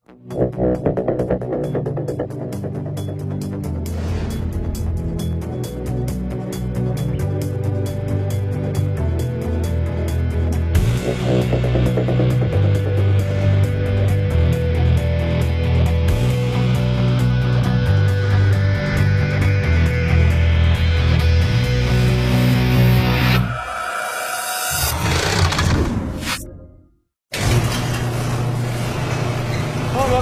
Welcome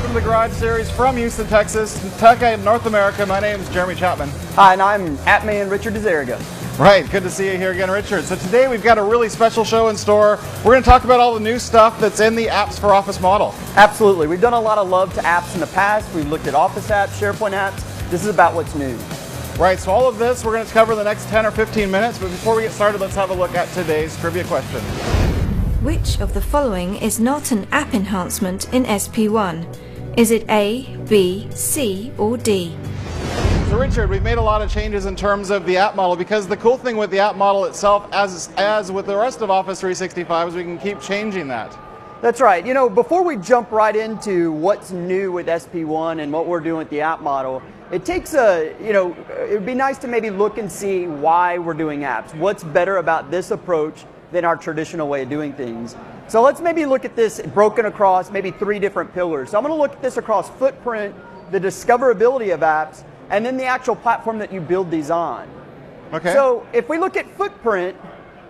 to the Garage Series from Houston, Texas, Kentucky, North America. My name is Jeremy Chapman. Hi, and I'm AppMan Richard DeZeriga. Right, good to see you here again, Richard. So today we've got a really special show in store. We're going to talk about all the new stuff that's in the Apps for Office model. Absolutely. We've done a lot of love to apps in the past. We've looked at Office apps, SharePoint apps. This is about what's new. Right, so all of this we're going to cover in the next 10 or 15 minutes. But before we get started, let's have a look at today's trivia question. Which of the following is not an app enhancement in SP1? Is it A, B, C, or D? So Richard, we've made a lot of changes in terms of the app model, because the cool thing with the app model itself, as with the rest of Office 365, is we can keep changing that. That's right. You know, before we jump right into what's new with SP1 and what we're doing with the app model, it takes it'd be nice to maybe look and see why we're doing apps. What's better about this approach than our traditional way of doing things? So let's maybe look at this broken across maybe 3 different pillars. So I'm going to look at this across footprint, the discoverability of apps, and then the actual platform that you build these on. Okay. So if we look at footprint,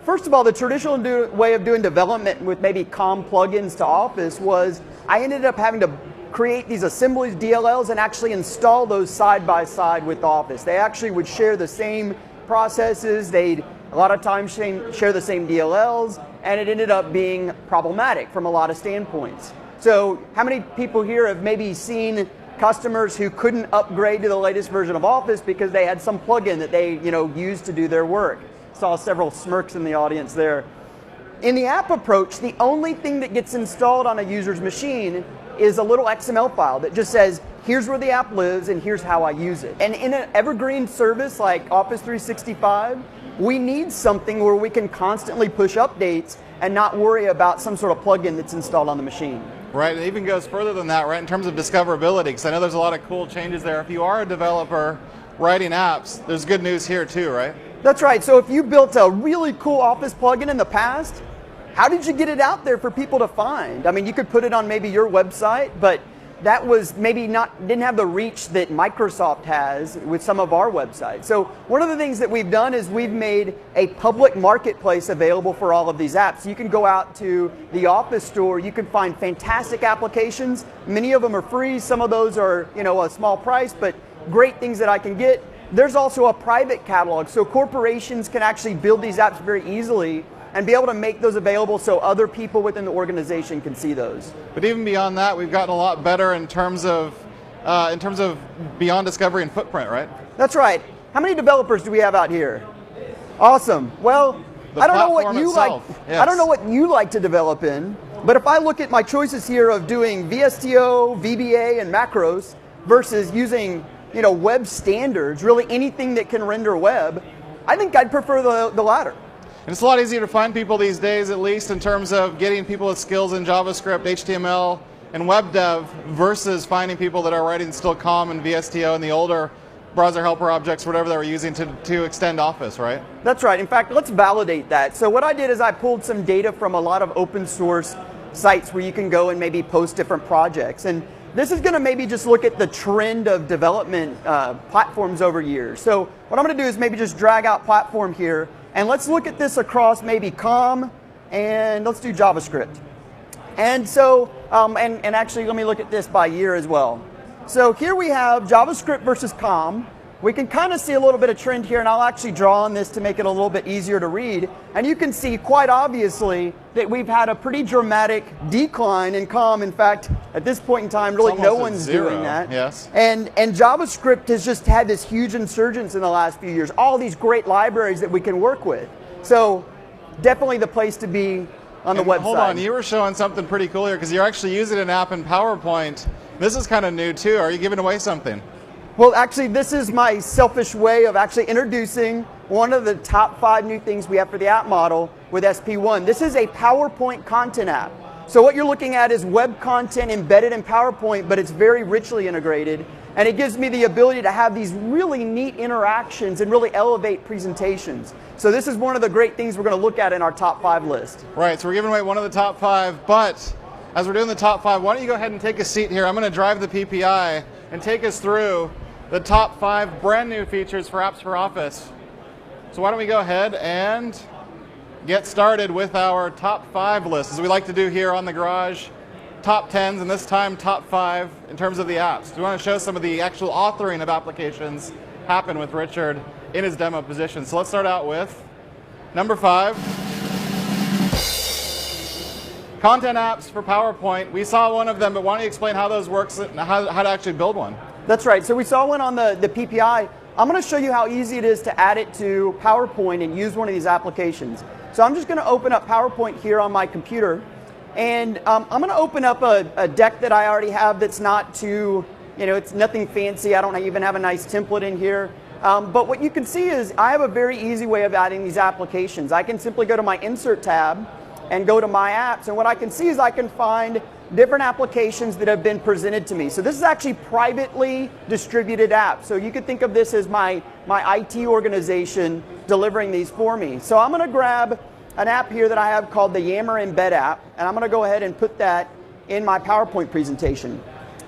first of all, the traditional way of doing development with maybe COM plugins to Office was I ended up having to create these assemblies, DLLs, and actually install those side by side with Office. They actually would share the same processes. They'd a lot of times share the same DLLs, and it ended up being problematic from a lot of standpoints. So how many people here have maybe seen customers who couldn't upgrade to the latest version of Office because they had some plugin that they used to do their work? Saw several smirks in the audience there. In the app approach, the only thing that gets installed on a user's machine is a little XML file that just says, here's where the app lives and here's how I use it. And in an evergreen service like Office 365, we need something where we can constantly push updates and not worry about some sort of plugin that's installed on the machine. Right, it even goes further than that, right, in terms of discoverability, because I know there's a lot of cool changes there. If you are a developer writing apps, there's good news here too, right? That's right. So if you built a really cool Office plugin in the past, how did you get it out there for people to find? I mean, you could put it on maybe your website, but that was maybe didn't have the reach that Microsoft has with some of our websites. So one of the things that we've done is we've made a public marketplace available for all of these apps. You can go out to the Office store, you can find fantastic applications. Many of them are free, some of those are a small price, but great things that I can get. There's also a private catalog, so corporations can actually build these apps very easily and be able to make those available so other people within the organization can see those. But even beyond that, we've gotten a lot better in terms of beyond discovery and footprint, right? That's right. How many developers do we have out here? Awesome. Well, I don't know what you like. Yes. I don't know what you like to develop in, but if I look at my choices here of doing VSTO, VBA, and macros versus using web standards, really anything that can render web, I think I'd prefer the latter. And it's a lot easier to find people these days, at least in terms of getting people with skills in JavaScript, HTML, and web dev versus finding people that are writing still COM and VSTO and the older browser helper objects, whatever they were using to extend Office, right? That's right. In fact, let's validate that. So what I did is I pulled some data from a lot of open source sites where you can go and maybe post different projects. And this is going to maybe just look at the trend of development platforms over years. So what I'm going to do is maybe just drag out platform here. And let's look at this across maybe COM, and let's do JavaScript. And so, and actually let me look at this by year as well. So here we have JavaScript versus COM. We can kind of see a little bit of trend here, and I'll actually draw on this to make it a little bit easier to read. And you can see quite obviously that we've had a pretty dramatic decline in COM. In fact, at this point in time, really no one's doing that. Yes. And JavaScript has just had this huge insurgence in the last few years. All these great libraries that we can work with. So definitely the place to be on the website. Hold on, you were showing something pretty cool here because you're actually using an app in PowerPoint. This is kind of new too. Are you giving away something? Well, actually, this is my selfish way of actually introducing one of the top 5 new things we have for the app model with SP1. This is a PowerPoint content app. So what you're looking at is web content embedded in PowerPoint, but it's very richly integrated. And it gives me the ability to have these really neat interactions and really elevate presentations. So this is one of the great things we're going to look at in our top 5 list. Right, so we're giving away one of the top 5, but as we're doing the top 5, why don't you go ahead and take a seat here. I'm going to drive the PPI and take us through the top 5 brand new features for Apps for Office. So why don't we go ahead and get started with our top 5 list, as we like to do here on the Garage. Top 10s, and this time top 5 in terms of the apps. We want to show some of the actual authoring of applications happen with Richard in his demo position. So let's start out with number 5. Content apps for PowerPoint. We saw one of them, but why don't you explain how those work and how to actually build one? That's right. So we saw one on the PPI. I'm going to show you how easy it is to add it to PowerPoint and use one of these applications. So I'm just going to open up PowerPoint here on my computer. And I'm going to open up a deck that I already have that's not too, it's nothing fancy. I don't even have a nice template in here. But what you can see is I have a very easy way of adding these applications. I can simply go to my Insert tab and go to My Apps. And what I can see is I can find different applications that have been presented to me. So this is actually privately distributed apps. So you could think of this as my IT organization delivering these for me. So I'm going to grab an app here that I have called the Yammer Embed app, and I'm going to go ahead and put that in my PowerPoint presentation.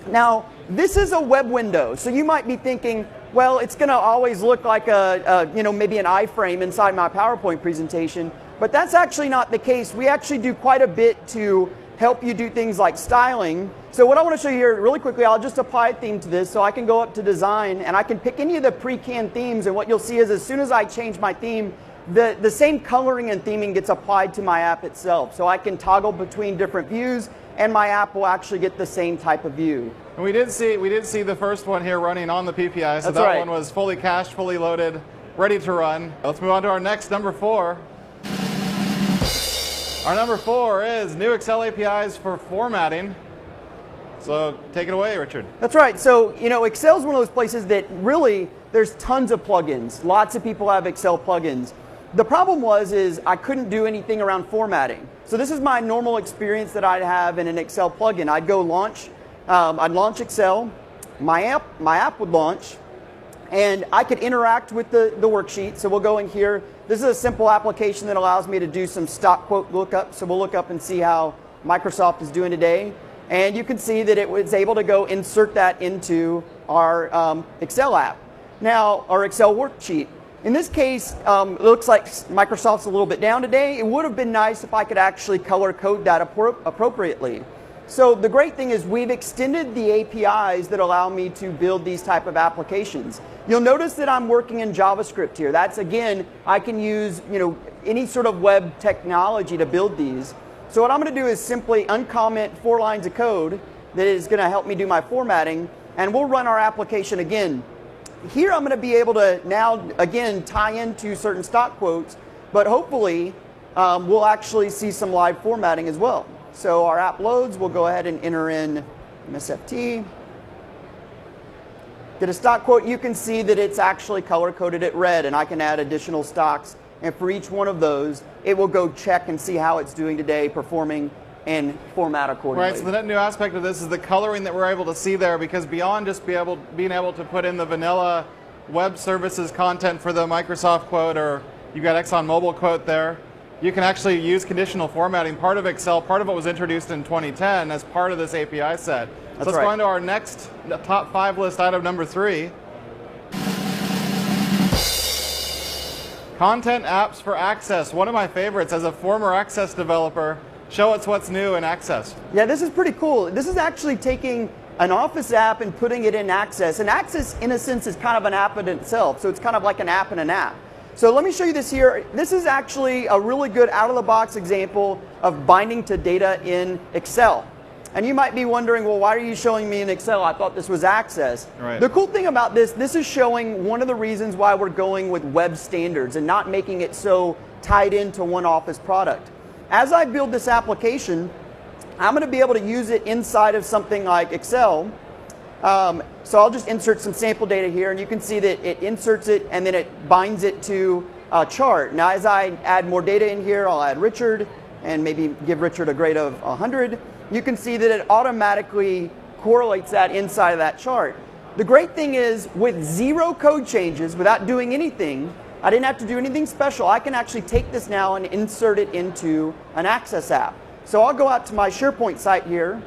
Now, this is a web window, so you might be thinking, well, it's going to always look like maybe an iframe inside my PowerPoint presentation, but that's actually not the case. We actually do quite a bit to help you do things like styling. So what I want to show you here really quickly, I'll just apply a theme to this, so I can go up to Design, and I can pick any of the pre-canned themes, and what you'll see is as soon as I change my theme, the same coloring and theming gets applied to my app itself. So I can toggle between different views, and my app will actually get the same type of view. And we did see the first one here running on the PPI, so That's that right. one was fully cached, fully loaded, ready to run. Let's move on to our next, number 4. Our number 4 is new Excel APIs for formatting. So take it away, Richard. That's right. So, Excel is one of those places that really, there's tons of plugins. Lots of people have Excel plugins. The problem is I couldn't do anything around formatting. So this is my normal experience that I'd have in an Excel plugin. I'd go launch, I'd launch Excel, my app would launch, and I could interact with the worksheet. So we'll go in here. This is a simple application that allows me to do some stock quote lookup. So we'll look up and see how Microsoft is doing today. And you can see that it was able to go insert that into our Excel app. Now, our Excel worksheet. In this case, it looks like Microsoft's a little bit down today. It would have been nice if I could actually color code that appropriately. So the great thing is we've extended the APIs that allow me to build these type of applications. You'll notice that I'm working in JavaScript here. That's, again, I can use any sort of web technology to build these. So what I'm going to do is simply uncomment 4 lines of code that is going to help me do my formatting, and we'll run our application again. Here I'm going to be able to now, again, tie into certain stock quotes, but hopefully we'll actually see some live formatting as well. So our app loads, we'll go ahead and enter in MSFT. Get a stock quote, you can see that it's actually color-coded at red, and I can add additional stocks. And for each one of those, it will go check and see how it's doing today, performing, and format accordingly. Right, so the net new aspect of this is the coloring that we're able to see there, because beyond just being able to put in the vanilla web services content for the Microsoft quote, or you've got ExxonMobil quote there, you can actually use conditional formatting. Part of Excel, part of it was introduced in 2010 as part of this API set. So let's go on to our next top 5 list, item number 3. Content apps for Access, one of my favorites as a former Access developer. Show us what's new in Access. Yeah, this is pretty cool. This is actually taking an Office app and putting it in Access. And Access, in a sense, is kind of an app in itself. So it's kind of like an app in an app. So let me show you this here. This is actually a really good out-of-the-box example of binding to data in Excel. And you might be wondering, well, why are you showing me in Excel? I thought this was Access. Right. The cool thing about this is showing one of the reasons why we're going with web standards and not making it so tied into one Office product. As I build this application, I'm going to be able to use it inside of something like Excel. So I'll just insert some sample data here, and you can see that it inserts it and then it binds it to a chart. Now as I add more data in here, I'll add Richard, and then I'll add Mike. And you can see that it and maybe give Richard a grade of 100, you can see that it automatically correlates that inside of that chart. The great thing is, with 0 code changes, without doing anything, I didn't have to do anything special. I can actually take this now and insert it into an Access app. So I'll go out to my SharePoint site here,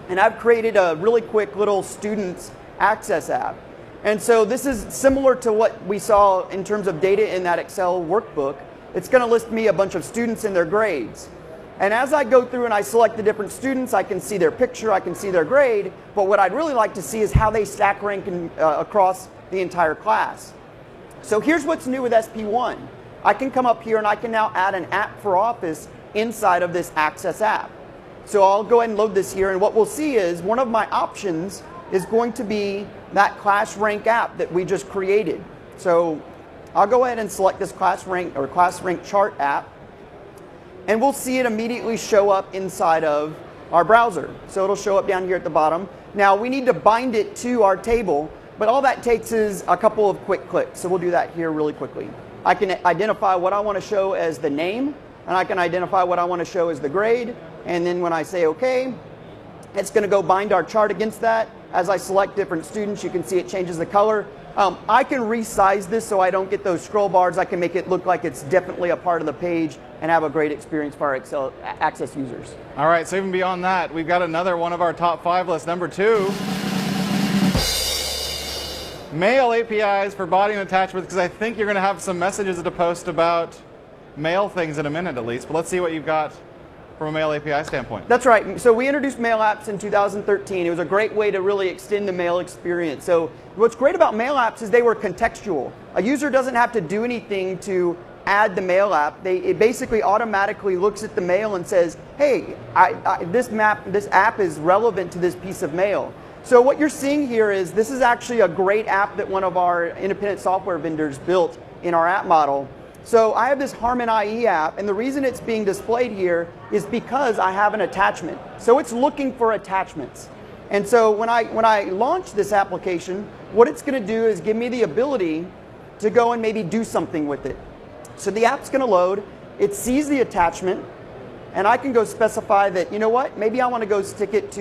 and I've created a really quick little students Access app. And so this is similar to what we saw in terms of data in that Excel workbook. It's going to list me a bunch of students and their grades. And as I go through and I select the different students, I can see their picture, I can see their grade, but what I'd really like to see is how they stack rank across the entire class. So here's what's new with SP1. I can come up here and I can now add an app for Office inside of this Access app. So I'll go ahead and load this here, and what we'll see is one of my options is going to be that class rank app that we just created. So I'll go ahead and select this class rank or class rank chart app, and we'll see it immediately show up inside of our browser. So it'll show up down here at the bottom. Now we need to bind it to our table, but all that takes is a couple of quick clicks. So we'll do that here really quickly. I can identify what I want to show as the name, and I can identify what I want to show as the grade. And then when I say OK, it's going to go bind our chart against that. As I select different students, you can see it changes the color. I can resize this so I don't get those scroll bars. I can make it look like it's definitely a part of the page and have a great experience for our Excel Access users. All right, so even beyond that, we've got another one of our top 5 lists, number 2. Mail APIs for body and attachments, because I think you're going to have some messages to post about mail things in a minute at least. But let's see what you've got from a Mail API standpoint. That's right. So we introduced Mail Apps in 2013. It was a great way to really extend the mail experience. So what's great about Mail Apps is they were contextual. A user doesn't have to do anything to add the Mail app. It basically automatically looks at the mail and says, hey, this app is relevant to this piece of mail. So what you're seeing here is this is actually a great app that one of our independent software vendors built in our app model. So I have this Harmon IE app, and the reason it's being displayed here is because I have an attachment. So it's looking for attachments. And so when I launch this application, what it's going to do is give me the ability to go and maybe do something with it. So the app's going to load, it sees the attachment, and I can go specify that, you know what, maybe I want to go stick it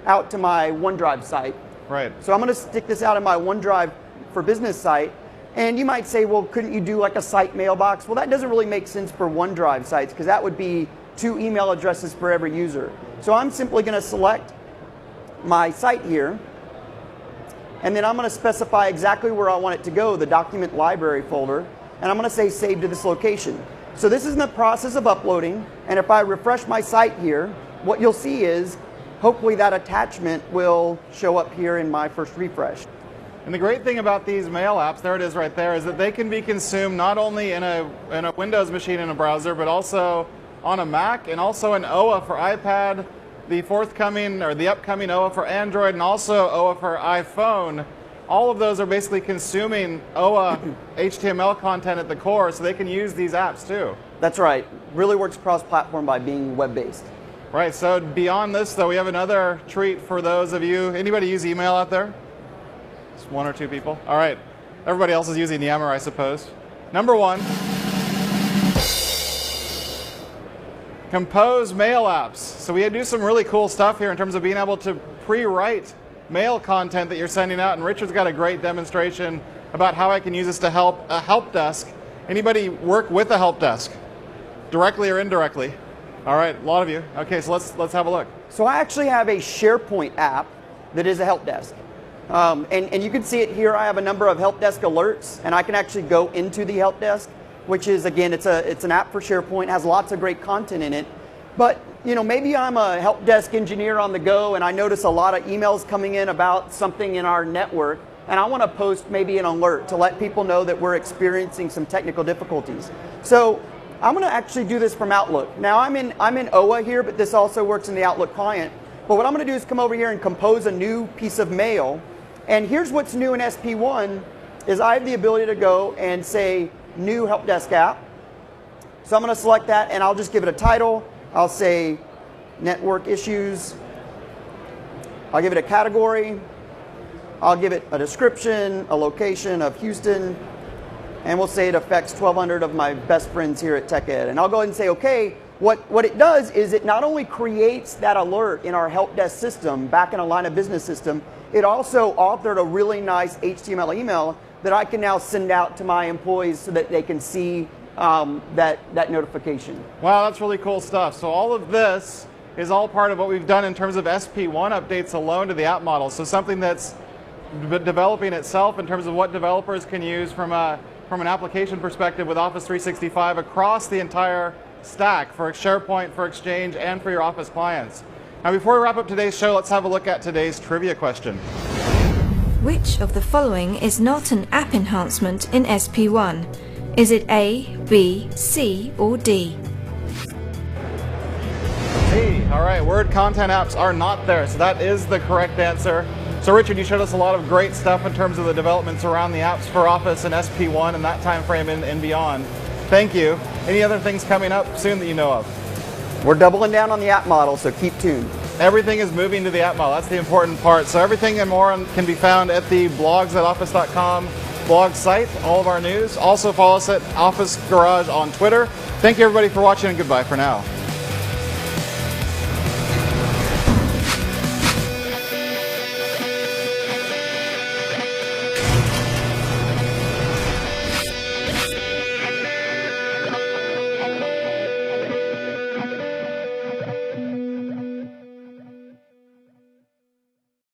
out to my OneDrive site. Right. So I'm going to stick this out in my OneDrive for Business site. And you might say, well, couldn't you do like a site mailbox? Well, that doesn't really make sense for OneDrive sites because that would be 2 email addresses for every user. So I'm simply going to select my site here, and then I'm going to specify exactly where I want it to go, the document library folder, and I'm going to say save to this location. So this is in the process of uploading, and if I refresh my site here, what you'll see is hopefully that attachment will show up here in my first refresh. And the great thing about these mail apps, there it is right there, is that they can be consumed not only in a Windows machine in a browser, but also on a Mac and also in OA for iPad, the upcoming OA for Android, and also OA for iPhone. All of those are basically consuming OA HTML content at the core, so they can use these apps too. That's right. Really works cross-platform by being web-based. Right, so beyond this though, we have another treat for those of you. Anybody use email out there? Just 1 or 2 people. All right, everybody else is using Yammer, I suppose. Number 1, Compose mail apps. So we do some really cool stuff here in terms of being able to pre-write mail content that you're sending out, and Richard's got a great demonstration about how I can use this to help a help desk. Anybody work with a help desk, directly or indirectly? All right, a lot of you. Okay, so let's have a look. So I actually have a SharePoint app that is a help desk. And you can see it here. I have a number of help desk alerts, and I can actually go into the help desk, which is, again, it's an app for SharePoint, has lots of great content in it. But maybe I'm a help desk engineer on the go, and I notice a lot of emails coming in about something in our network, and I want to post maybe an alert to let people know that we're experiencing some technical difficulties. So I'm going to actually do this from Outlook. Now I'm in OA here, but this also works in the Outlook client. But what I'm going to do is come over here and compose a new piece of mail. And here's what's new in SP1 is I have the ability to go and say new help desk app. So I'm going to select that, and I'll just give it a title. I'll say network issues. I'll give it a category. I'll give it a description, a location of Houston, and we'll say it affects 1,200 of my best friends here at TechEd. And I'll go ahead and say, okay, What it does is it not only creates that alert in our help desk system, back in a line of business system, it also authored a really nice HTML email that I can now send out to my employees so that they can see that notification. Wow, that's really cool stuff. So all of this is all part of what we've done in terms of SP1 updates alone to the app model. So something that's developing itself in terms of what developers can use from an application perspective with Office 365 across the entire stack for SharePoint, for Exchange, and for your Office clients. Now before we wrap up today's show, let's have a look at today's trivia question. Which of the following is not an app enhancement in SP1? Is it A, B, C, or D? C. All right, Word content apps are not there, so that is the correct answer. So Richard, you showed us a lot of great stuff in terms of the developments around the apps for Office and SP1 and that time frame and beyond. Thank you. Any other things coming up soon that you know of? We're doubling down on the app model, so keep tuned. Everything is moving to the app model. That's the important part. So everything and more can be found at the blogs@office.com blog site, all of our news. Also follow us at Office Garage on Twitter. Thank you everybody for watching, and goodbye for now.